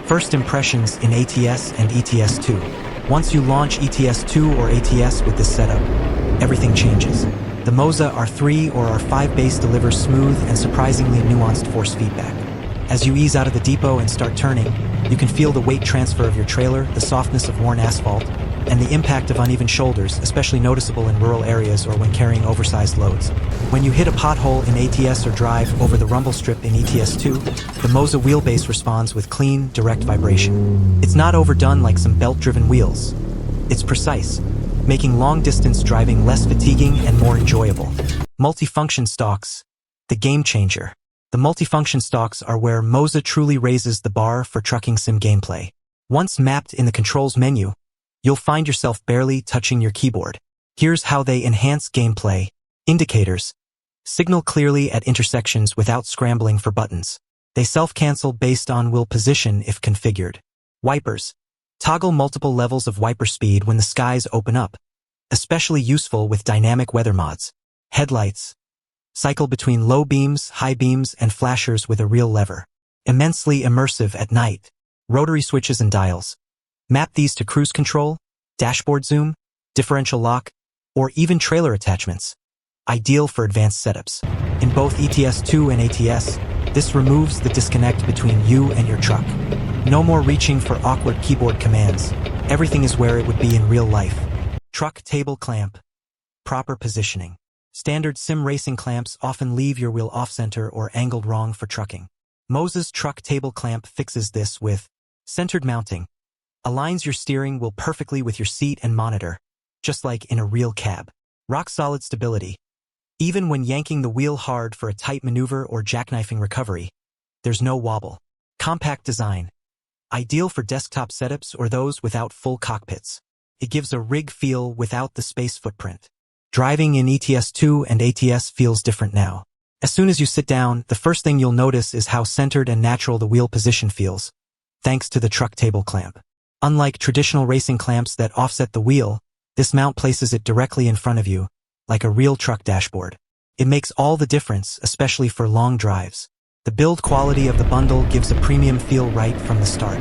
First impressions in ATS and ETS2. Once you launch ETS2 or ATS with this setup, everything changes. The Moza R3 or R5 base delivers smooth and surprisingly nuanced force feedback. As you ease out of the depot and start turning, you can feel the weight transfer of your trailer, the softness of worn asphalt, and the impact of uneven shoulders, especially noticeable in rural areas or when carrying oversized loads. When you hit a pothole in ATS or drive over the rumble strip in ETS2, the Moza wheelbase responds with clean, direct vibration. It's not overdone like some belt-driven wheels. It's precise, making long-distance driving less fatiguing and more enjoyable. Multi-function stalks, the game changer. The multi-function stalks are where Moza truly raises the bar for trucking sim gameplay. Once mapped in the controls menu, you'll find yourself barely touching your keyboard. Here's how they enhance gameplay. Indicators. Signal clearly at intersections without scrambling for buttons. They self-cancel based on wheel position if configured. Wipers. Toggle multiple levels of wiper speed when the skies open up, especially useful with dynamic weather mods. Headlights. Cycle between low beams, high beams, and flashers with a real lever. Immensely immersive at night. Rotary switches and dials. Map these to cruise control, dashboard zoom, differential lock, or even trailer attachments. Ideal for advanced setups. In both ETS2 and ATS, this removes the disconnect between you and your truck. No more reaching for awkward keyboard commands. Everything is where it would be in real life. Truck table clamp. Proper positioning. Standard sim racing clamps often leave your wheel off-center or angled wrong for trucking. Moza's truck table clamp fixes this with centered mounting. Aligns your steering wheel perfectly with your seat and monitor, just like in a real cab. Rock-solid stability. Even when yanking the wheel hard for a tight maneuver or jackknifing recovery, there's no wobble. Compact design. Ideal for desktop setups or those without full cockpits. It gives a rig feel without the space footprint. Driving in ETS2 and ATS feels different now. As soon as you sit down, the first thing you'll notice is how centered and natural the wheel position feels, thanks to the truck table clamp. Unlike traditional racing clamps that offset the wheel, this mount places it directly in front of you, like a real truck dashboard. It makes all the difference, especially for long drives. The build quality of the bundle gives a premium feel right from the start.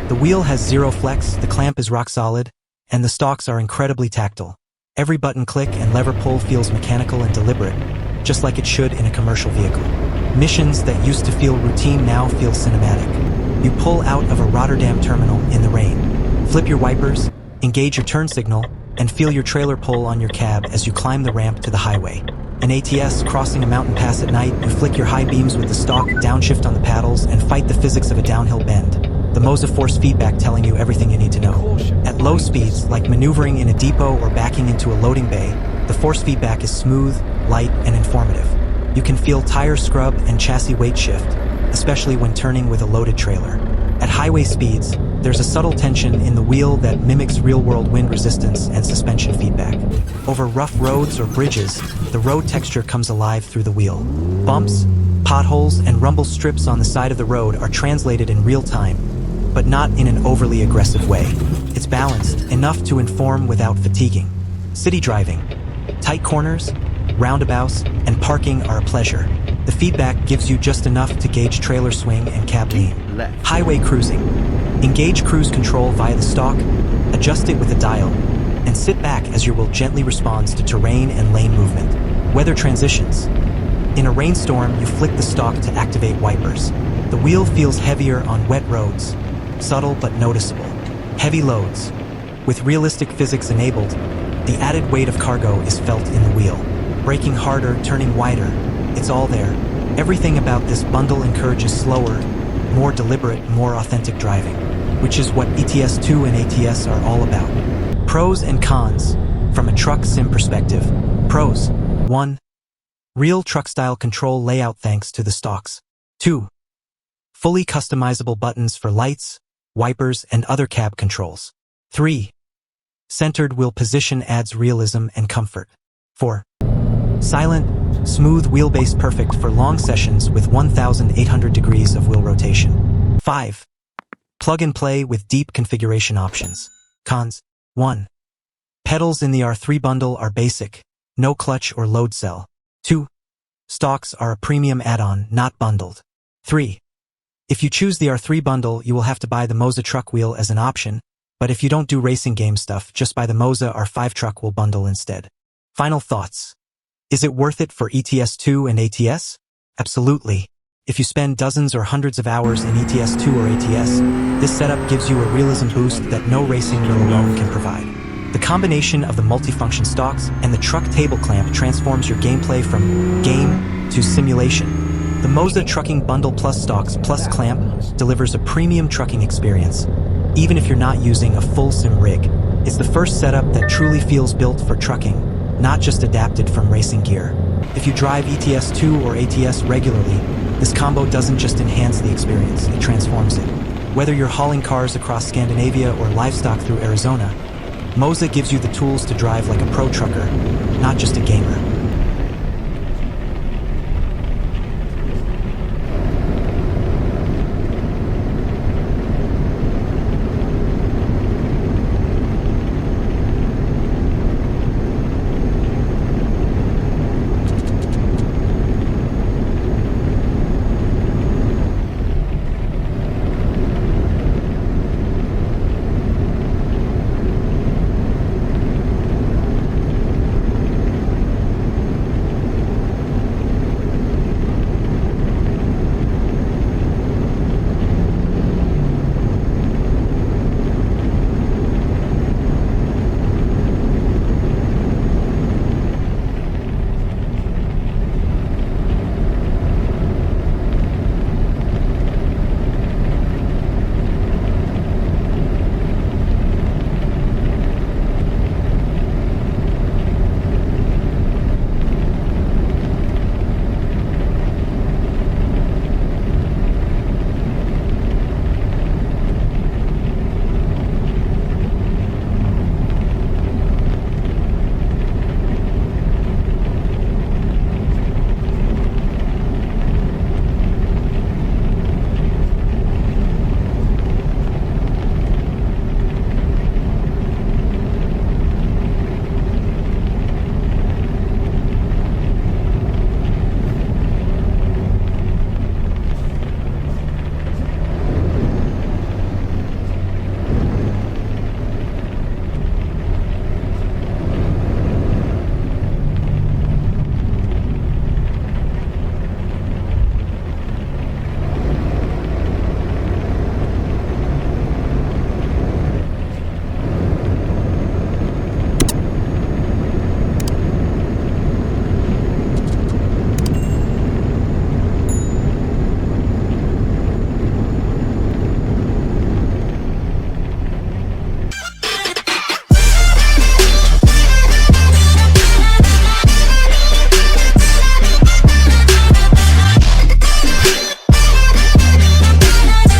The wheel has zero flex, the clamp is rock solid, and the stalks are incredibly tactile. Every button click and lever pull feels mechanical and deliberate, just like it should in a commercial vehicle. Missions that used to feel routine now feel cinematic. You pull out of a Rotterdam terminal in the rain. Flip your wipers, engage your turn signal, and feel your trailer pull on your cab as you climb the ramp to the highway. In ATS, crossing a mountain pass at night, you flick your high beams with the stalk, downshift on the paddles, and fight the physics of a downhill bend. The Moza force feedback telling you everything you need to know. At low speeds, like maneuvering in a depot or backing into a loading bay, the force feedback is smooth, light, and informative. You can feel tire scrub and chassis weight shift, especially when turning with a loaded trailer. At highway speeds, there's a subtle tension in the wheel that mimics real-world wind resistance and suspension feedback. Over rough roads or bridges, the road texture comes alive through the wheel. Bumps, potholes, and rumble strips on the side of the road are translated in real time, but not in an overly aggressive way. It's balanced, enough to inform without fatiguing. City driving, tight corners, roundabouts, and parking are a pleasure. The feedback gives you just enough to gauge trailer swing and cab lean. Highway cruising. Engage cruise control via the stalk, adjust it with a dial, and sit back as your wheel gently responds to terrain and lane movement. Weather transitions. In a rainstorm, you flick the stalk to activate wipers. The wheel feels heavier on wet roads, subtle but noticeable. Heavy loads. With realistic physics enabled, the added weight of cargo is felt in the wheel. Braking harder, turning wider, it's all there. Everything about this bundle encourages slower, more deliberate, more authentic driving, which is what ETS2 and ATS are all about. Pros and cons, from a truck sim perspective. Pros. 1. Real truck-style control layout thanks to the stalks. 2. Fully customizable buttons for lights, wipers, and other cab controls. 3. Centered wheel position adds realism and comfort. 4. Silent, smooth wheelbase perfect for long sessions with 1,800 degrees of wheel rotation. 5. Plug and play with deep configuration options. Cons. 1. Pedals in the R3 bundle are basic, no clutch or load cell. 2. Stalks are a premium add-on, not bundled. 3. If you choose the R3 bundle, you will have to buy the Moza Truck Wheel as an option, but if you don't do racing game stuff, just buy the Moza R5 Truck Wheel bundle instead. Final thoughts. Is it worth it for ETS2 and ATS? Absolutely. If you spend dozens or hundreds of hours in ETS2 or ATS, this setup gives you a realism boost that no racing wheel alone can provide. The combination of the multifunction stalks and the truck table clamp transforms your gameplay from game to simulation. The Moza Trucking Bundle Plus Stalks Plus Clamp delivers a premium trucking experience. Even if you're not using a full sim rig, it's the first setup that truly feels built for trucking, not just adapted from racing gear. If you drive ETS2 or ATS regularly, this combo doesn't just enhance the experience, it transforms it. Whether you're hauling cars across Scandinavia or livestock through Arizona, Moza gives you the tools to drive like a pro trucker, not just a gamer.